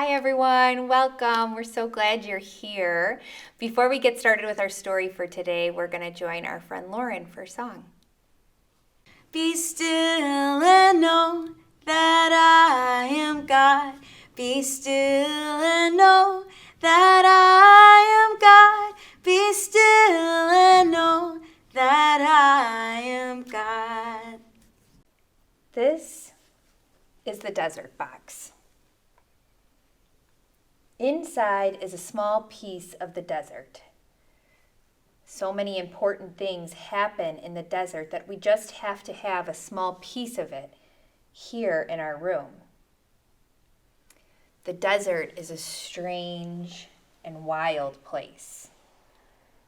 Hi everyone, welcome. We're so glad you're here. Before we get started with our story for today, we're going to join our friend Lauren for song. Be still and know that I am God. Be still and know that I am God. Be still and know that I am God. This is the desert box. Inside is a small piece of the desert. So many important things happen in the desert that we just have to have a small piece of it here in our room. The desert is a strange and wild place.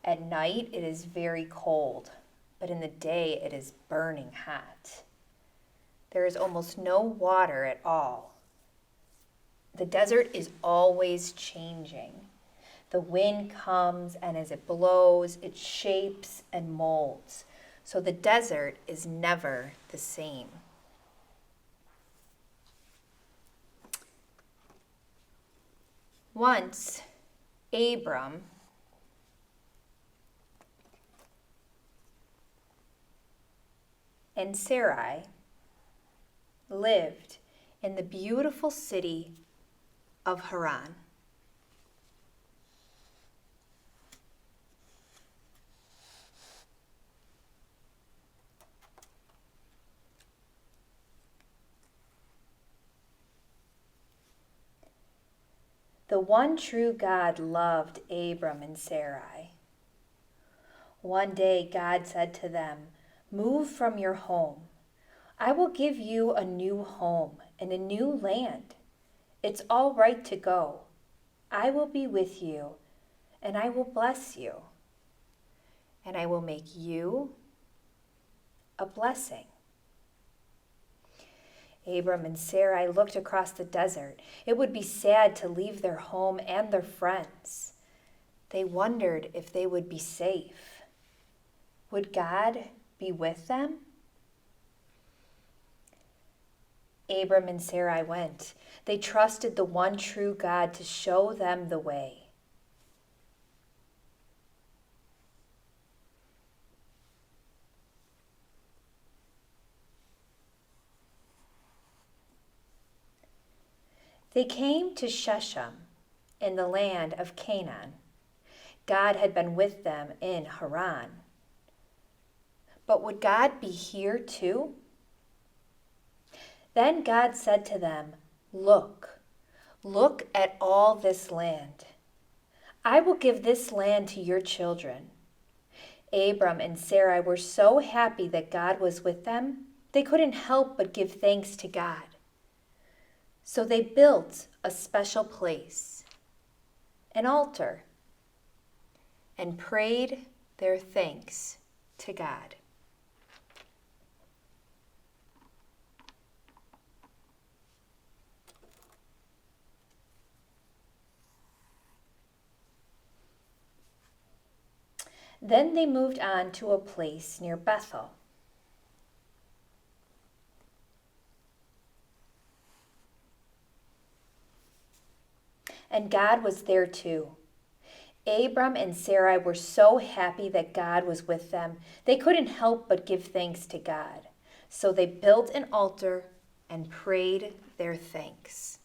At night it is very cold, but in the day it is burning hot. There is almost no water at all. The desert is always changing. The wind comes, and as it blows, it shapes and molds. So the desert is never the same. Once, Abram and Sarai lived in the beautiful city of Haran. The one true God loved Abram and Sarai. One day God said to them, "Move from your home. I will give you a new home and a new land. It's all right to go. I will be with you, and I will bless you, and I will make you a blessing." Abram and Sarai looked across the desert. It would be sad to leave their home and their friends. They wondered if they would be safe. Would God be with them? Abram and Sarai went. They trusted the one true God to show them the way. They came to Shechem in the land of Canaan. God had been with them in Haran. But would God be here too? Then God said to them, Look at all this land. I will give this land to your children." Abram and Sarai were so happy that God was with them, they couldn't help but give thanks to God. So they built a special place, an altar, and prayed their thanks to God. Then they moved on to a place near Bethel. And God was there too. Abram and Sarai were so happy that God was with them, they couldn't help but give thanks to God. So they built an altar and prayed their thanks.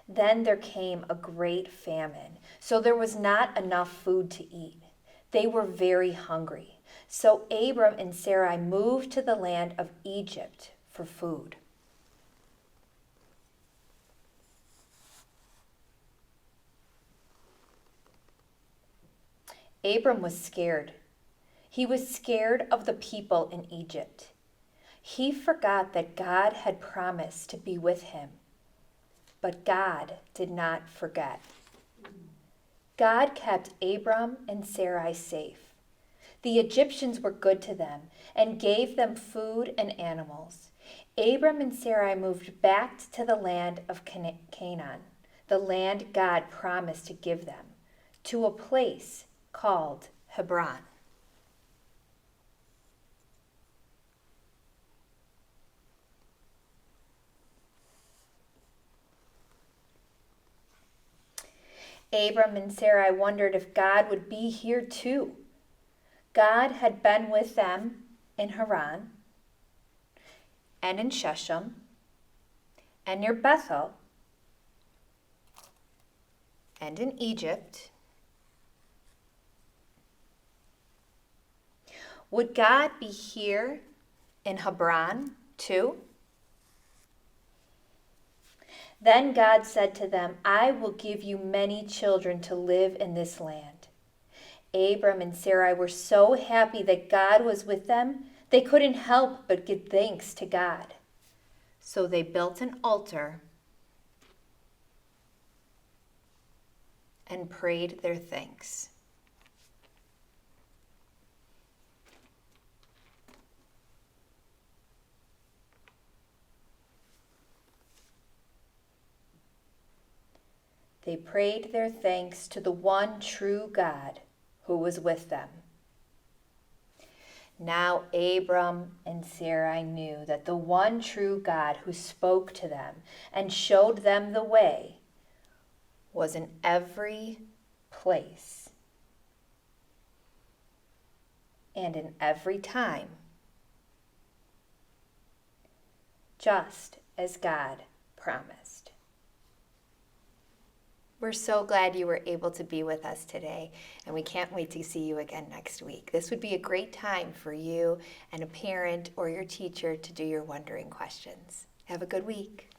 Then there came a great famine, so there was not enough food to eat. They were very hungry. So Abram and Sarai moved to the land of Egypt for food. Abram was scared. He was scared of the people in Egypt. He forgot that God had promised to be with him. But God did not forget. God kept Abram and Sarai safe. The Egyptians were good to them and gave them food and animals. Abram and Sarai moved back to the land of Canaan. the land God promised to give them, to a place called Hebron. Abram and Sarai wondered if God would be here too. God had been with them in Haran and in Shechem and near Bethel and in Egypt. Would God be here in Hebron too? Then God said to them, I will give you many children to live in this land. Abram and Sarai were so happy that God was with them, they couldn't help but give thanks to God. So they built an altar and prayed their thanks. They prayed their thanks to the one true God who was with them. Now Abram and Sarai knew that the one true God who spoke to them and showed them the way was in every place and in every time, just as God promised. We're so glad you were able to be with us today, and we can't wait to see you again next week. This would be a great time for you and a parent or your teacher to do your wondering questions. Have a good week.